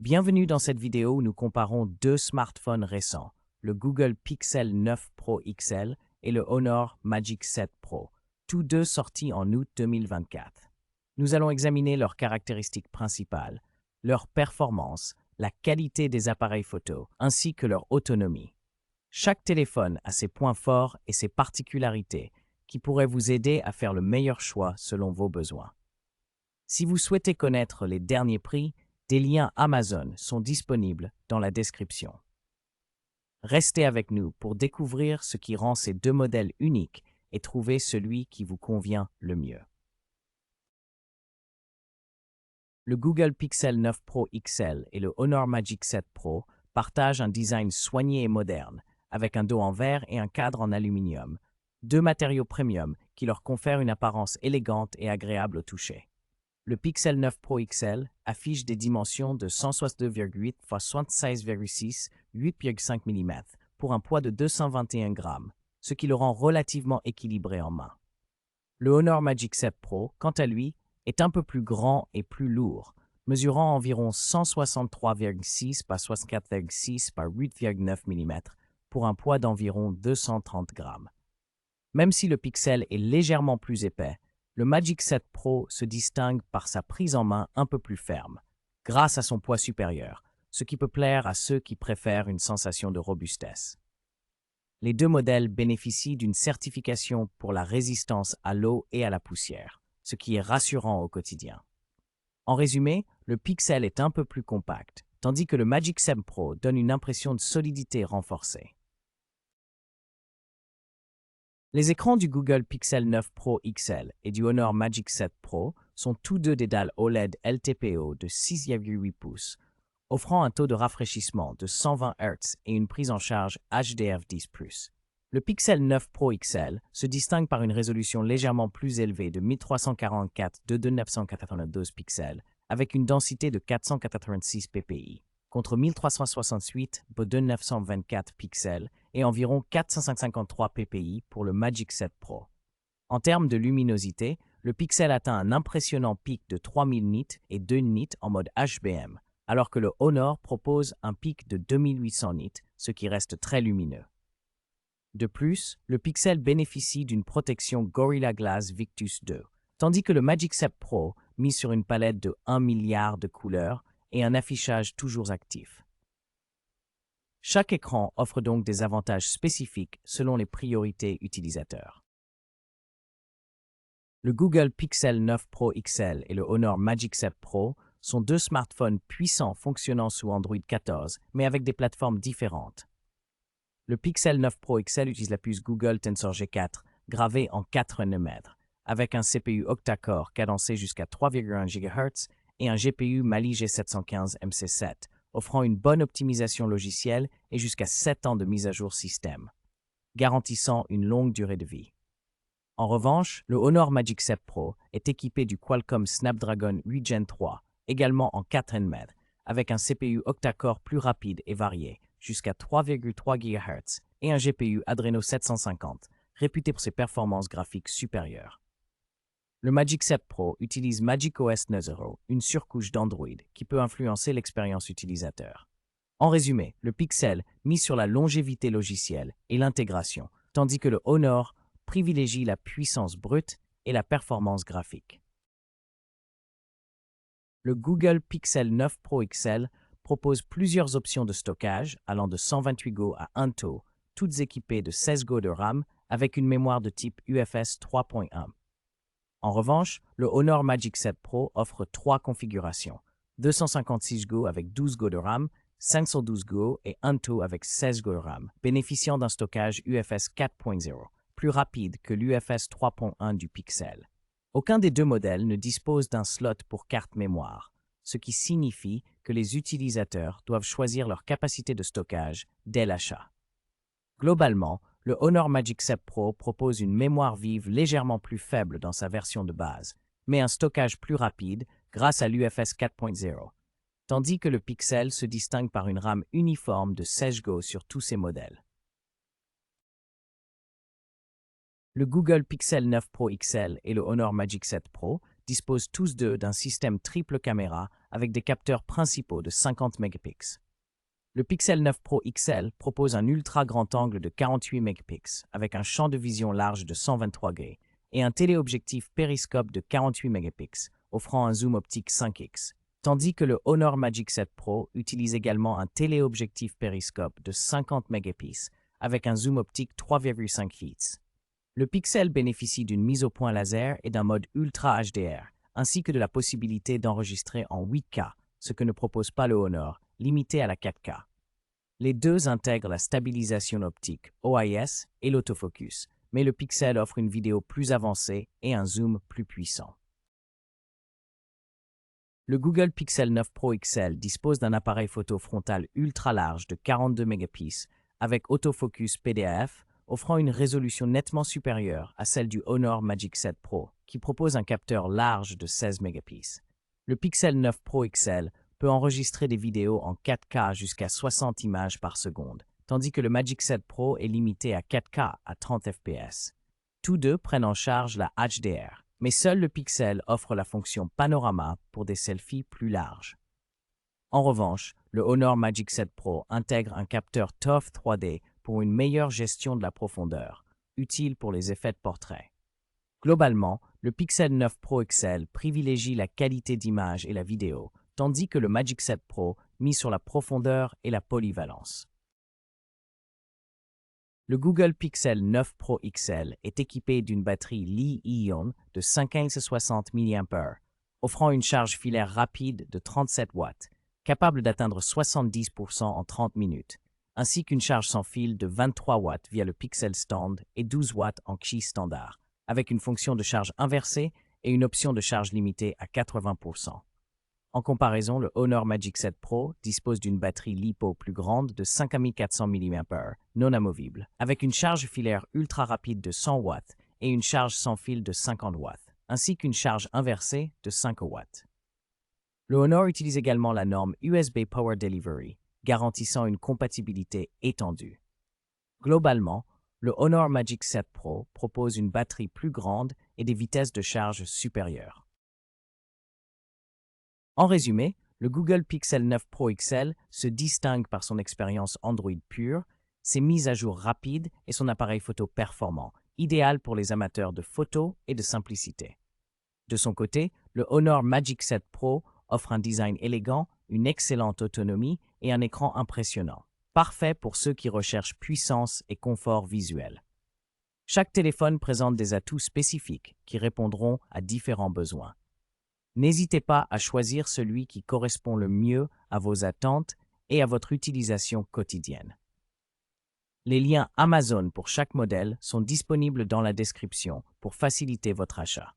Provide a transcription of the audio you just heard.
Bienvenue dans cette vidéo où nous comparons deux smartphones récents, le Google Pixel 9 Pro XL et le Honor Magic 7 Pro, tous deux sortis en août 2024. Nous allons examiner leurs caractéristiques principales, leur performance, la qualité des appareils photo, ainsi que leur autonomie. Chaque téléphone a ses points forts et ses particularités qui pourraient vous aider à faire le meilleur choix selon vos besoins. Si vous souhaitez connaître les derniers prix, des liens Amazon sont disponibles dans la description. Restez avec nous pour découvrir ce qui rend ces deux modèles uniques et trouver celui qui vous convient le mieux. Le Google Pixel 9 Pro XL et le Honor Magic 7 Pro partagent un design soigné et moderne, avec un dos en verre et un cadre en aluminium, deux matériaux premium qui leur confèrent une apparence élégante et agréable au toucher. Le Pixel 9 Pro XL affiche des dimensions de 162,8 x 76,6, 8,5 mm pour un poids de 221 grammes, ce qui le rend relativement équilibré en main. Le Honor Magic 7 Pro, quant à lui, est un peu plus grand et plus lourd, mesurant environ 163,6 par 64,6 par 8,9 mm pour un poids d'environ 230 grammes. Même si le Pixel est légèrement plus épais, le Magic 7 Pro se distingue par sa prise en main un peu plus ferme, grâce à son poids supérieur, ce qui peut plaire à ceux qui préfèrent une sensation de robustesse. Les deux modèles bénéficient d'une certification pour la résistance à l'eau et à la poussière, ce qui est rassurant au quotidien. En résumé, le Pixel est un peu plus compact, tandis que le Magic 7 Pro donne une impression de solidité renforcée. Les écrans du Google Pixel 9 Pro XL et du Honor Magic 7 Pro sont tous deux des dalles OLED LTPO de 6,8 pouces, offrant un taux de rafraîchissement de 120 Hz et une prise en charge HDR10+. Le Pixel 9 Pro XL se distingue par une résolution légèrement plus élevée de 1344 x 2992 pixels, avec une densité de 486 ppi, contre 1368 x 2924 pixels et environ 453 ppi pour le Magic 7 Pro. En termes de luminosité, le Pixel atteint un impressionnant pic de 3000 nits et 2 nits en mode HBM, alors que le Honor propose un pic de 2800 nits, ce qui reste très lumineux. De plus, le Pixel bénéficie d'une protection Gorilla Glass Victus 2, tandis que le Magic 7 Pro mise sur une palette de 1 milliard de couleurs et un affichage toujours actif. Chaque écran offre donc des avantages spécifiques selon les priorités utilisateurs. Le Google Pixel 9 Pro XL et le Honor Magic 7 Pro sont deux smartphones puissants fonctionnant sous Android 14, mais avec des plateformes différentes. Le Pixel 9 Pro XL utilise la puce Google Tensor G4, gravée en 4 nm, avec un CPU octa-core cadencé jusqu'à 3,1 GHz et un GPU Mali G715 MC7, offrant une bonne optimisation logicielle et jusqu'à 7 ans de mise à jour système, garantissant une longue durée de vie. En revanche, le Honor Magic 7 Pro est équipé du Qualcomm Snapdragon 8 Gen 3, également en 4 nm, avec un CPU octa-core plus rapide et varié, jusqu'à 3,3 GHz, et un GPU Adreno 750, réputé pour ses performances graphiques supérieures. Le Magic 7 Pro utilise macOS 9.0, une surcouche d'Android qui peut influencer l'expérience utilisateur. En résumé, le Pixel mise sur la longévité logicielle et l'intégration, tandis que le Honor privilégie la puissance brute et la performance graphique. Le Google Pixel 9 Pro XL propose plusieurs options de stockage allant de 128 Go à 1 TB, toutes équipées de 16 Go de RAM avec une mémoire de type UFS 3.1. En revanche, le Honor Magic 7 Pro offre 3 configurations, 256 Go avec 12 Go de RAM, 512 Go et 1 TB avec 16 Go de RAM, bénéficiant d'un stockage UFS 4.0, plus rapide que l'UFS 3.1 du Pixel. Aucun des deux modèles ne dispose d'un slot pour carte mémoire, ce qui signifie que les utilisateurs doivent choisir leur capacité de stockage dès l'achat. Globalement, le Honor Magic 7 Pro propose une mémoire vive légèrement plus faible dans sa version de base, mais un stockage plus rapide grâce à l'UFS 4.0, tandis que le Pixel se distingue par une RAM uniforme de 16 Go sur tous ses modèles. Le Google Pixel 9 Pro XL et le Honor Magic 7 Pro disposent tous deux d'un système triple caméra avec des capteurs principaux de 50 mégapixels. Le Pixel 9 Pro XL propose un ultra grand angle de 48 mégapixels avec un champ de vision large de 123 degrés et un téléobjectif périscope de 48 mégapixels, offrant un zoom optique 5x, tandis que le Honor Magic 7 Pro utilise également un téléobjectif périscope de 50 mégapixels avec un zoom optique 3,5 fits. Le Pixel bénéficie d'une mise au point laser et d'un mode Ultra HDR, ainsi que de la possibilité d'enregistrer en 8K, ce que ne propose pas le Honor, limité à la 4K. Les deux intègrent la stabilisation optique, OIS, et l'autofocus, mais le Pixel offre une vidéo plus avancée et un zoom plus puissant. Le Google Pixel 9 Pro XL dispose d'un appareil photo frontal ultra large de 42 mégapixels avec autofocus PDAF, offrant une résolution nettement supérieure à celle du Honor Magic 7 Pro, qui propose un capteur large de 16 mégapixels. Le Pixel 9 Pro XL peut enregistrer des vidéos en 4K jusqu'à 60 images par seconde, tandis que le Magic 7 Pro est limité à 4K à 30 fps. Tous deux prennent en charge la HDR, mais seul le Pixel offre la fonction Panorama pour des selfies plus larges. En revanche, le Honor Magic 7 Pro intègre un capteur TOF 3D pour une meilleure gestion de la profondeur, utile pour les effets de portrait. Globalement, le Pixel 9 Pro XL privilégie la qualité d'image et la vidéo, tandis que le Magic 7 Pro mise sur la profondeur et la polyvalence. Le Google Pixel 9 Pro XL est équipé d'une batterie Li-ion de 1560 mAh, offrant une charge filaire rapide de 37 watts, capable d'atteindre 70% en 30 minutes, ainsi qu'une charge sans fil de 23 watts via le Pixel Stand et 12 watts en Qi standard, avec une fonction de charge inversée et une option de charge limitée à 80%. En comparaison, le Honor Magic 7 Pro dispose d'une batterie LiPo plus grande de 5400 mAh, non amovible, avec une charge filaire ultra rapide de 100 watts et une charge sans fil de 50 watts, ainsi qu'une charge inversée de 5 watts. Le Honor utilise également la norme USB Power Delivery, garantissant une compatibilité étendue. Globalement, le Honor Magic 7 Pro propose une batterie plus grande et des vitesses de charge supérieures. En résumé, le Google Pixel 9 Pro XL se distingue par son expérience Android pure, ses mises à jour rapides et son appareil photo performant, idéal pour les amateurs de photos et de simplicité. De son côté, le Honor Magic 7 Pro offre un design élégant, une excellente autonomie et un écran impressionnant, parfait pour ceux qui recherchent puissance et confort visuel. Chaque téléphone présente des atouts spécifiques qui répondront à différents besoins. N'hésitez pas à choisir celui qui correspond le mieux à vos attentes et à votre utilisation quotidienne. Les liens Amazon pour chaque modèle sont disponibles dans la description pour faciliter votre achat.